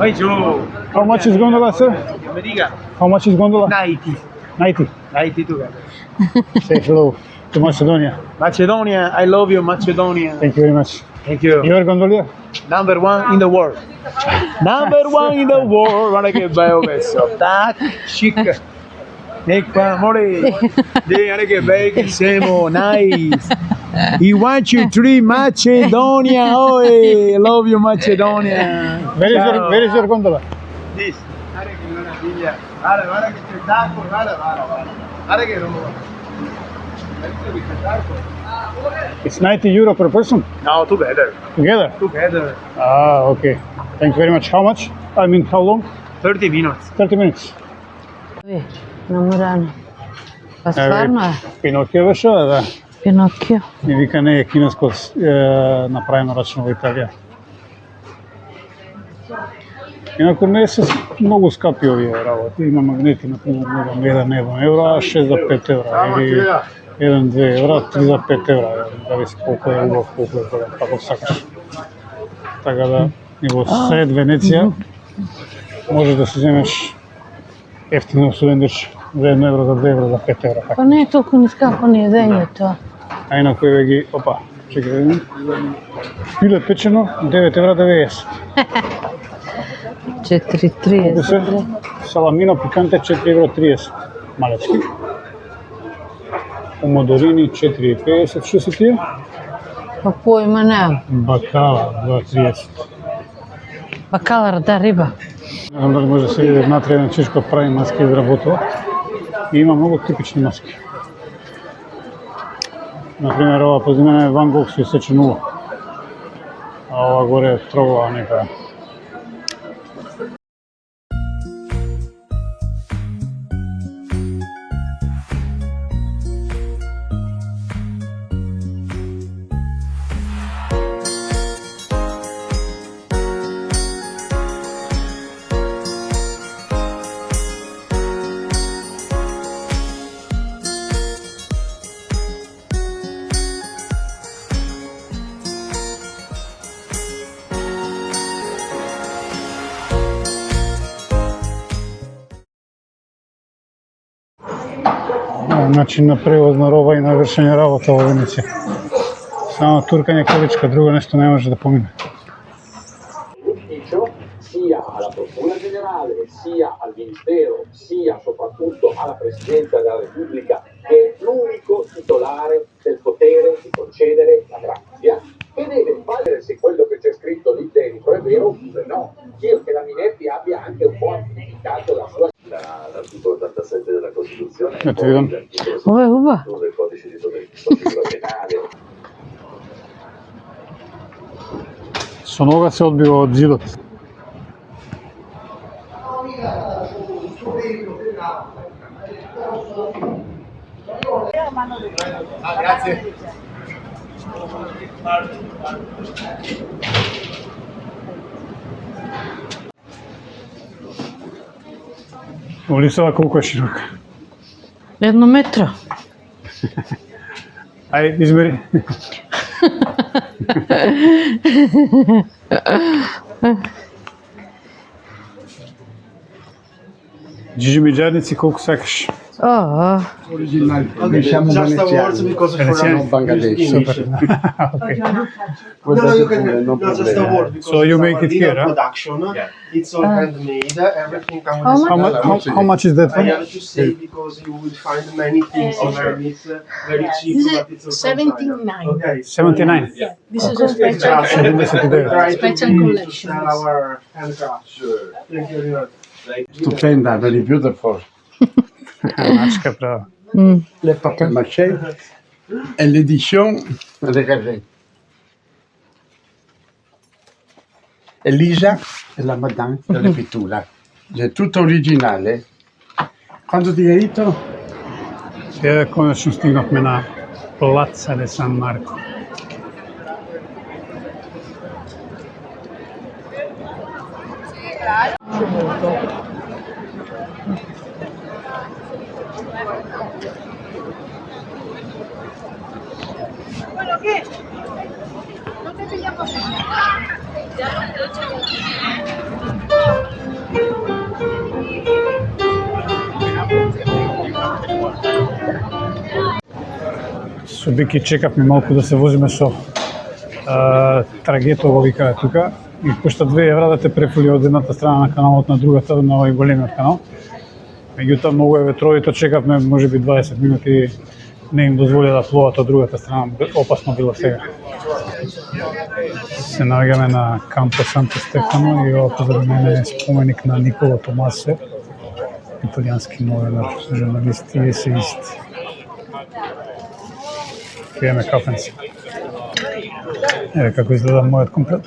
How much is gondola, sir? How much is gondola? 90. 90. 90 together. Say hello to Macedonia. Macedonia, I love you, Macedonia. Thank you very much. Thank you. You are gondolier? Number 1 in the world. Number 1 in the world. Guarda che bello questo. Tac, chic. E qua, amore. Guarda che bello che siamo. Nice. You 1, 2, 3, Macedonia. Oh, I love you, Macedonia. Where is your gondola? This. Guarda che meraviglia. Guarda che spettacolo. Guarda. Guarda che roba. It's 90 euro per person? No, together. Together? Together. Ah, okay. Thank you very much. How much? I mean, how long? 30 minutes. 30 minutes. Наморано. Па стварно е. Пинокио беше, да. Пинокио. И вика не е кинеско направено рачно во Италија. Инаку не се многу скапи овие работи. Има магнети, например, 1 евро, а 6 за 5 евра. Или 1-2 евра, 3 за 5 евра. Зависи колку е убав, колку е голем, како сакаш. Така да, и во сред Венеција може да си земеш ефтино сувенирче за 1 евро, за 2 евро, за 5 евра. Па не е толку ни скапо ни едењето. А инаку еве ги, опа, чекај да видим. Пиле печено, 9 евра 90. 4,30. Саламино пиканте 4 евро 30. Малечки. Помодорини 4,50. Што се тие? Па појма немам. Бакала 2,30. Бакалар, да, риба. Не знам дали може да се види внатре еден чешко прави маски изработува. И има многу типични маски. Например, ова пози мене е Ван Гог со исечен уво. А ова горе е трогова некада. Начин на превоз на роба и на вршење работа во Венеција. Само туркање количка, друго нешто не може да помине. Sia alla Procura Generale, sia al Ministero, sia soprattutto alla Presidenza della Repubblica, che è l'unico titolare del potere di concedere la grazia, e deve valere se quello che c'è scritto lì dentro è vero oppure no. Io che la Minetti abbia anche un po' amplificato la sua... L'articolo 87 della Costituzione, Ова е уба. del codice di procedura penale. Со нога се одбива од зидот. Grazie. Улицава колку е широка. 1 метро. Ајде, измери. Джиджи миджарници колку сакаш. Original. Diciamo Just awards because for Veneziani? Bangladesh. Super. Okay. No, you can just award because So you it's make our it here, little huh? production. It's all handmade. Everything comes How with much? How much is that I one? have to say because you will find many things in there. It's very cheap, but it's also 79. Okay. 79. Yeah, this is a special Try to special use collection. to sell our handcraft. Sure. Thank you very much. Stupenda, very beautiful. Мачка права. Le papier-mâché et l'édition, regardez. Elisa è la madame della pittura. È tutto originale. Quando ti hai detto? Сега конечно стигнавме на Плаца де Сан Марко. Bueno, ¿qué? No te pillamos. Ya, Со Бики чекавме малку да се возиме со трагето, го викаат тука, и кошта 2 евра да те префули од едната страна на каналот на другата, на овој големиот канал. Меѓутоа многу е ветровито, чекавме можеби 20 минути, не им дозволи да плуват од другата страна, опасно било сега. Се наоѓаме на Кампо Санто Стефано и ова позади мене е споменик на Николо Томасе, италијански новинар, журналист и есеист. Пиеме кафенци. Еве како изгледа мојот комплет.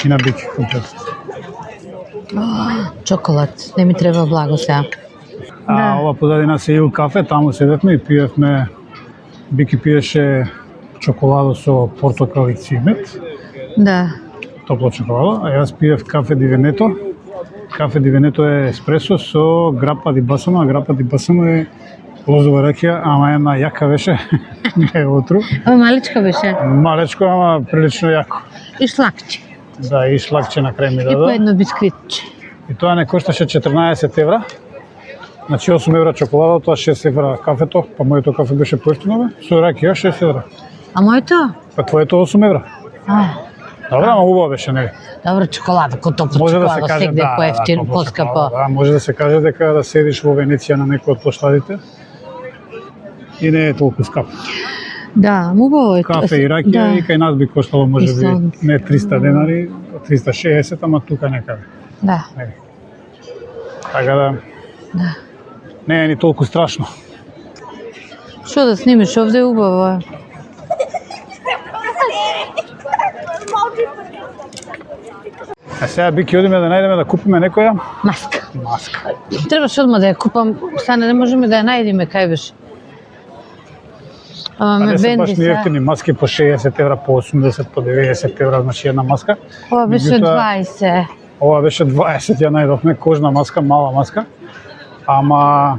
И на Бики комплет. Чоколад, не ми треба благо сега. Ова позади нас е Ил кафе, таму седевме и пиевме, Бики пиеше чоколадо со портокал и цимет, Да. топло чоколадо, а јас пиев кафе ди Венето. Кафе ди Венето е еспресо со грапа ди басано, а грапа ди басано е лозова ракија, ама една јака беше, не е отру. Ова маличка беше. Малечко, ама прилично јако. И шлакче. Да, и шлакче на крај ми И по даде. едно бисквитче. И тоа не кошташе 14 евра. Значи 8 евра чоколадо, тоа 6 евра кафето, па моето кафе беше поевтино, со ракија 6 евра. А моето? Па твоето 8 евра. Добра, ама убаво беше, нели? Добро, чоколада, ко топло Може да се чоколада, каже, сегде поевтин, топло поскапо. чоколадо, да, може да се каже дека да седиш во Венеција на некој од площадите и не е толку скапо. Да, убаво е. Кафе и ракија Да. и кај нас би коштало можеби не 300 денари, 360, ама тука некаде. Да. Нели? Така да, не е ни толку страшно. Што да снимиш овде убаво е. А сега Бики одиме да најдеме да купиме некоја Маска. маска. Требаше одма да ја купам, стане не можеме да ја најдеме кај беше. Ама А ме не се бенди баш ни се. ефтини маски по 60 евра, по 80, по 90 евра, значи една маска. Ова беше Меѓутоа, 20. Ова беше 20, ја најдовме, кожна маска, мала маска. Ама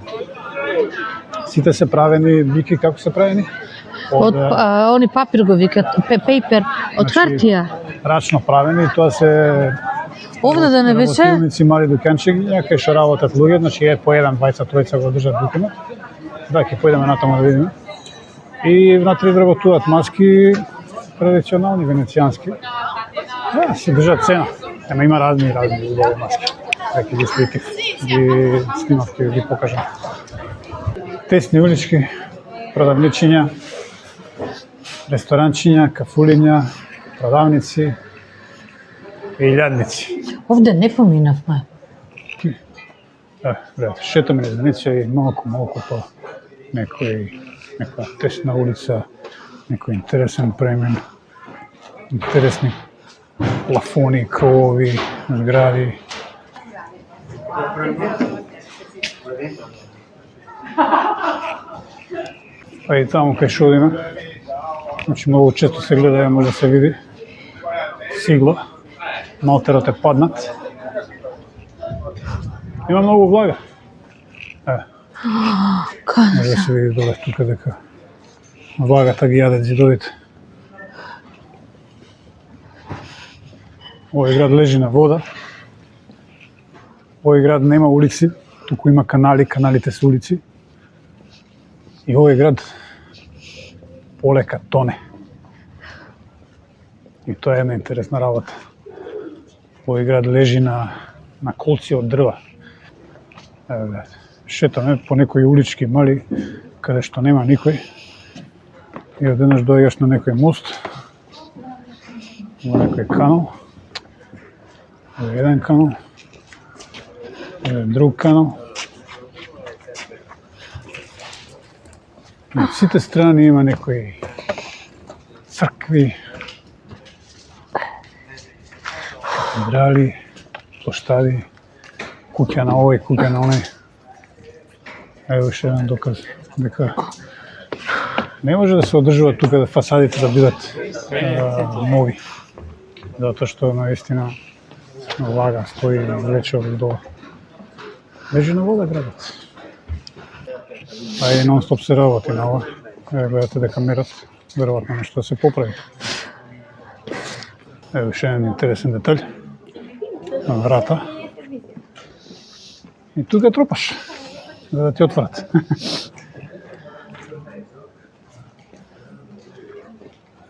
сите се правени, Бики, како се правени? Од они папир го викат, пейпер, од Значи, хартија. рачно правени, тоа се Овде да не беше? работилници, мали дуканчиња, кај што работат луѓе, значи е по еден, двајца, тројца го држат дуканот. Да, ќе појдеме натаму да видиме. И внатре вработуваат маски традиционални венецијански. Да, се држат цена. Ема има разни убави маски. Веќе ги сликав, ги снимав, ќе ги покажам. Тесни улички, продавничиња, ресторанчиња, кафулиња, продавници и илјадници. Овде не поминавме. Шетаме низ Венеција и малку по некоја тесна улица, некој интересен премен, интересни плафони, кровови, згради. Па и таму кај што одиме, значи многу често се гледа, може да се види сигла, малтерот е паднат. Има многу влага. Може да се види доле тука дека влагата ги јадат зидовите. Овој град лежи на вода. Овој град нема улици, туку има канали, каналите се улици. И овој град полека тоне. И тоа е една интересна работа. Овој град лежи на колци од дрва. Шетаме по некои улички мали, каде што нема никој. И одеднаш доаѓаш на некој мост, во некој канал, еден канал, друг канал. На сите страни има некои цркви, катедрали, площади, куќа на овој, куќа на оној. Ево уште еден доказ дека не може да се одржува тука да фасадите да бидат нови, затоа што наистина влага стои влече од долу. Лежи на вода градот. А и нон-стоп се работи на ова. Гледате дека мерат, веројатно нешто се поправи. Ево уште еден интересен детаљ на врата. И тука тропаш. за да ти отворат.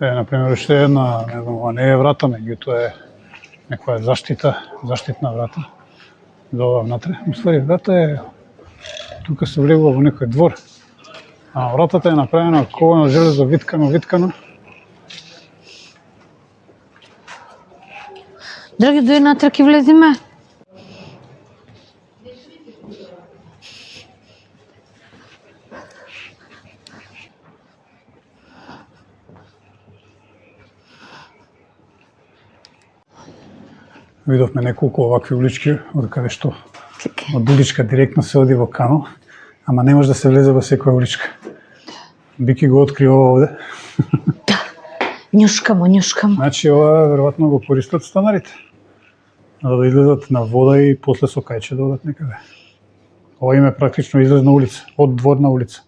Например, уште една, не знам, ова не е врата, меѓутоа е некоја заштитна врата. За ова внатре. Уствари, врата е, тука се влегува во некој двор. А вратата е направена од ковано железо, виткано. Драги, дојди натре, ќе влезиме. Видовме неколку овакви улички, од каде што од уличка директно се оди во канал, ама не може да се влезе во секоја уличка. Бики го откри ова овде. Њушкамо. Значи, ова веројатно го користат станарите. За да излезат на вода и после со кајче да одат некаде. Ова им е практично излезна улица, од дворна улица.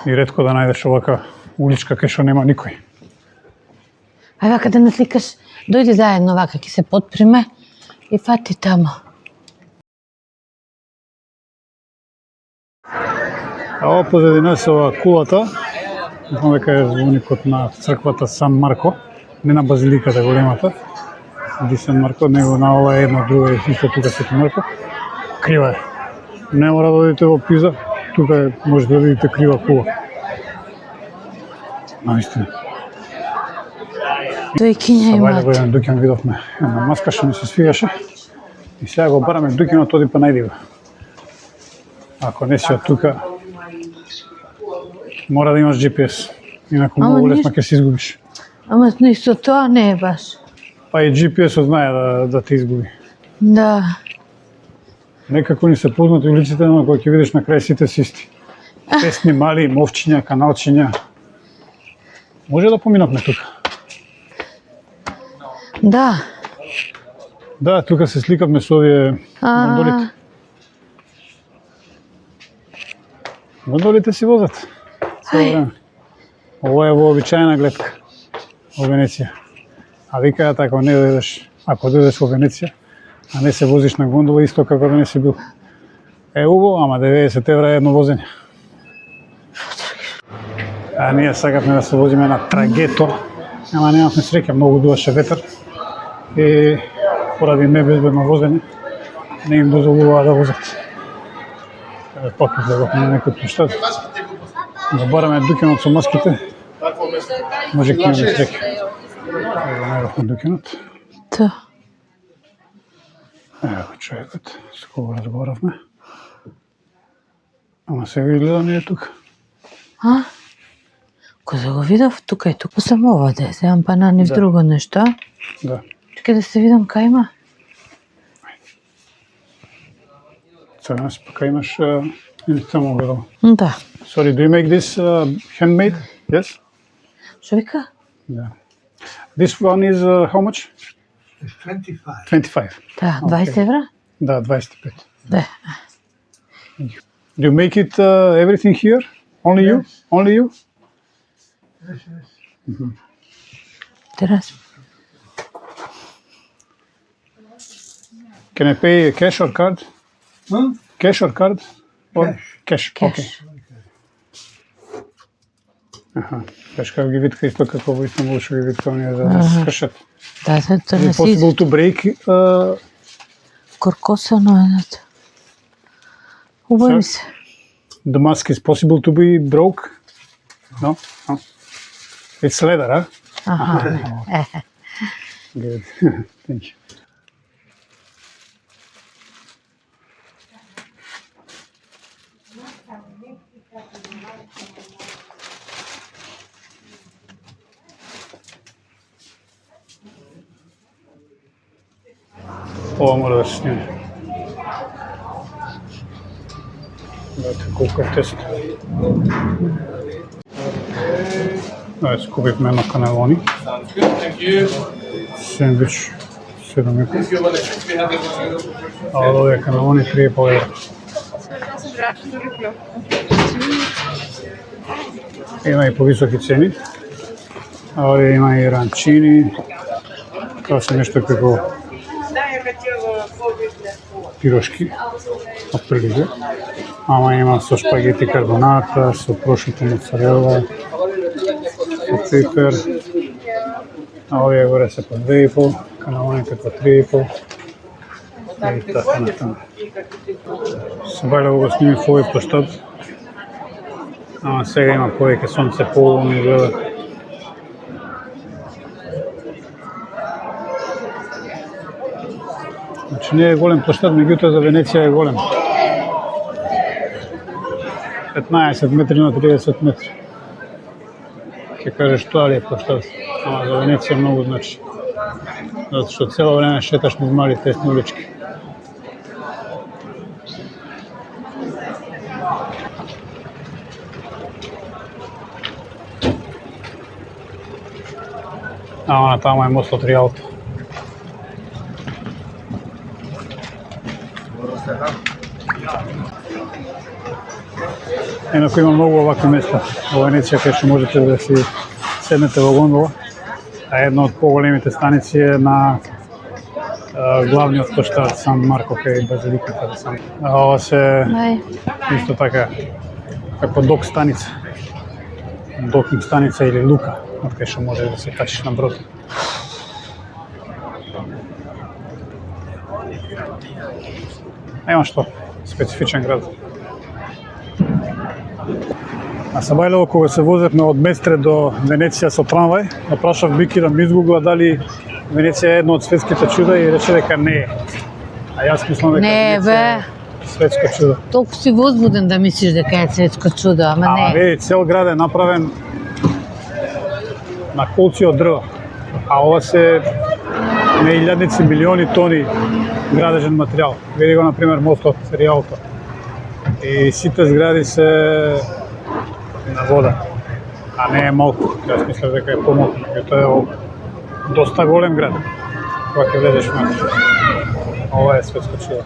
И ретко да најдеш овака уличка кај што нема никој. Ај вака да насликаш, дојди заедно вака, ќе се потприме и фати тамо. А ова позади нас ова кулата, знам дека е звоникот на црквата Сан Марко, не на базиликата големата, Ди Сан Марко, него на ова е една друга исто тука Свети Марко. Крива е. Не мора да одите во Пиза, тука може да видите крива кула. Наистина. Тој кинја Вајде во имат. еден дуќан видовме една маска што ми се свигаше и сега го бараме дуќанот, оди па најди го. Ако не си од тука, мора да имаш GPS, инаку Ама многу лесно ништо. ќе се изгубиш. Ама нисто тоа не е баш. Па и GPS-от знае да те изгуби. Да. Некако ни се познати улиците, но кога ќе видиш на крај сите се исти. Тесни, мали, мовчиња, каналчиња. Може да поминавме тука. Да. Да, тука се сликавме со овие гондолите. Гондолите си возат. Цело време. Ова е вообичаена гледка во Венеција. А викаат ако не дојдеш, ако дојдеш во Венеција, а не се возиш на гондола, исто како да не си бил. Е убаво, ама 90 евра е едно возење. А ние сакавме да се возиме на трагето, ама немавме среќа, многу дуваше ветер и поради небезбедно возење не им дозволуваа да возат. Попив да го на некој площад. Да бараме дуќанот со маските. Може ќе имаме среќа. Ево најдовме дуќанот. Тоа. Ево човекот, с кого разговаравме. Ама сега изгледа не е тука. А? Кога го видов, тука и тука сам ова да е, земам па на нив друго нешто, а? Да. Чекай да се видам кај има. Сега нас пока имаш или само гледал. Да. Sorry, do you make this handmade? Yes? Што вика? Yeah. This one is how much? 25. 25. Да, 20 евра? Да, 25. Да. Do you make it everything here? Only you? Only you? Терас. Can I pay cash or card? Cash or card? Or cash. Кеш. Okay. Аха. Каш како ги витка исто како во Истанбул што ги витка оние за да се скршат. Да, тоа Is не it си possible to break? коркосано едното. Убави се. The mask is possible to be broke? No? No? It's leather, huh? Аха. Good. Thank you. Ова мора да се снима. Гледате колко е тесно. Скупивме едно канелони. Сендвич 7,5. А од овие канелони 3,5 евра. Има и повисоки цени. А овде има и ранчини. Тоа се нешто како пирошки, отприлike. Ама има со шпагети карбоната, со прошуто моцарела, со пипер. А овие горе се по 2,5, каналоните по 3,5. И така натаму. Се бајлево го снимив овој площад. Ама сега има повеќе сонце, полуно изгледа. Значи не е голем площад, меѓутоа за Венеција е голем. 15 метри на 30 метри. Ќе кажеш тоа ли е площад, ама за Венеција многу значи. Затоа што цело време шеташ низ мали тесни улички. Ама таму е мостот Риалто. Инаку има многу овакви места во Венеција кај што можете да си седнете во гондола, а една од поголемите станици е на главниот площад Сан Марко кај базиликата Сан. Ова се исто така како док станица. Докинг станица или лука, од кај што може да се качиш на брод. Нема што, специфичен град. А се бајлево кога се возевме од Местре до Венеција со трамвај, ја прашав Бики да ми изгугла дали Венеција е едно од светските чуда и рече дека не е. А јас мислам дека Не, Венеција е светско чудо. Толку си возбуден да мислиш дека е светско чудо, ама Ама не. види, цел град е направен на колци од дрва. А ова се на илјадници милиони тони градежен материјал. Види го, например, мостот Риалто. И сите згради се на вода, а не е малку. Јас мислам дека е помалку, тоа е доста голем град. Кога ќе влезеш внатре. Ова е светско чудо.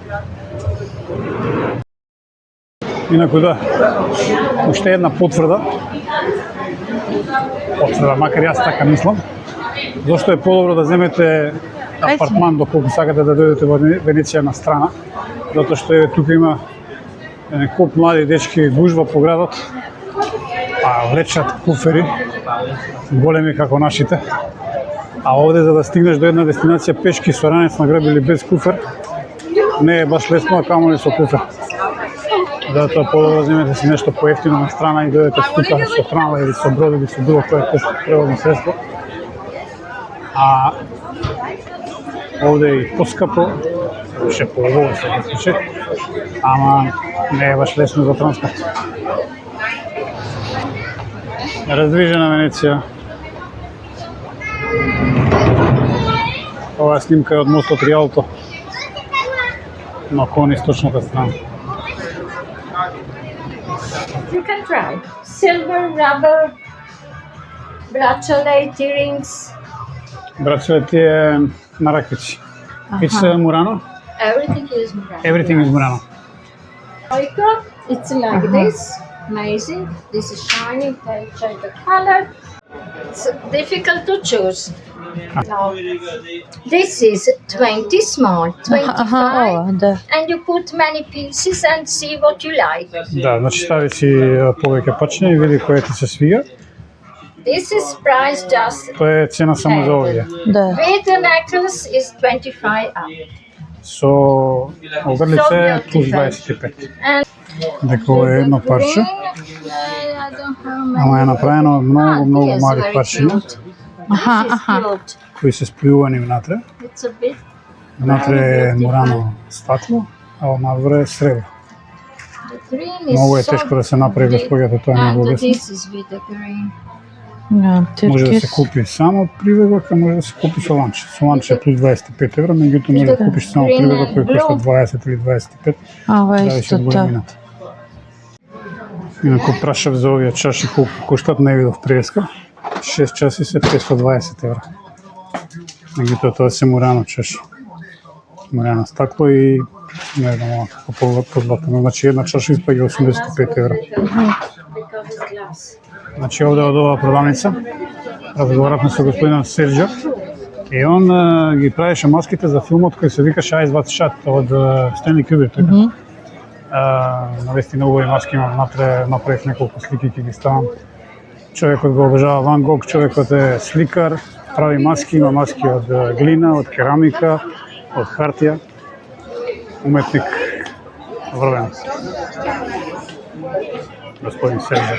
Инаку да, уште една потврда, макар јас така мислам, зашто е подобро да земете апартман доколку сакате да дојдете во Венеција на страна, затоа што е тука има куп млади дечки гужва по градот, а влечат куфери, големи како нашите, а овде за да стигнеш до една дестинација пешки со ранец на грб или без куфер, не е баш лесно, а камоли со куфер. Затоа подобро земете си нешто поевтино на страна и дојдете тука со трамвај или со брод или со било кое превозно средство. А овде е и поскапо, ше поубаво се случи, ама не е баш лесно за транспорт. Раздвижена Венеција. Ова снимка е од мостот Риалто, но кон источната страна. You can try. Silver, rubber, bracelet, earrings, Брацелети е на раквици. It's Murano? everything is Murano. Everything is Murano. Troika, it's like this. Amazing. This is shiny, can check the color. It's difficult to choose. Now, this is 20 small, 25, да. and you put many pieces and see what you like. Да, значи стави си повеќе пачиња и види кој ти се свига. This is price just. Тоа е цена само за овие. Да. With the necklace is 25 up. Со огрлице плюс 25. And Дека ова е едно парче, I don't have ама е направено од многу yes, мали very парчиња, cute. Аха, This is аха. cute. кои се сплювани внатре. It's a bit. Внатре е Мурано стакло, а надвор е сребро. The green is Многу е so тешко да се направи без луѓето, тоа не е and го лесно. this is with the green. Да, Може да се Туркис. купи само приведок, а може да се купи со ланче. Со ланче е плюс 25 евра, меѓутоа може да купиш само приведок кој кошта 20 или 25, А, ова е зависи исто од тоа. големината. Инаку прашав за овие чаши колку коштат, не видов привеска. 6 часи се 520 евра. Меѓутоа тоа се Мурано чаши. Мурано стакло и не знам како позлатено. Значи една чаша испаѓа 85 евра. of his glass. Значи овде од оваа продавница разговаравме со господинот Серџо и он ги правеше маските за филмот кој се викаше Eyes Wide Shut од Стенли Кубрик. Навистина убави маски имам внатре, направив неколку слики, ќе ги ставам. Човекот го обожава Ван Гог, човекот е сликар, прави маски, има маски од глина, од керамика, од хартија. Уметник врвен. Господин Серџо.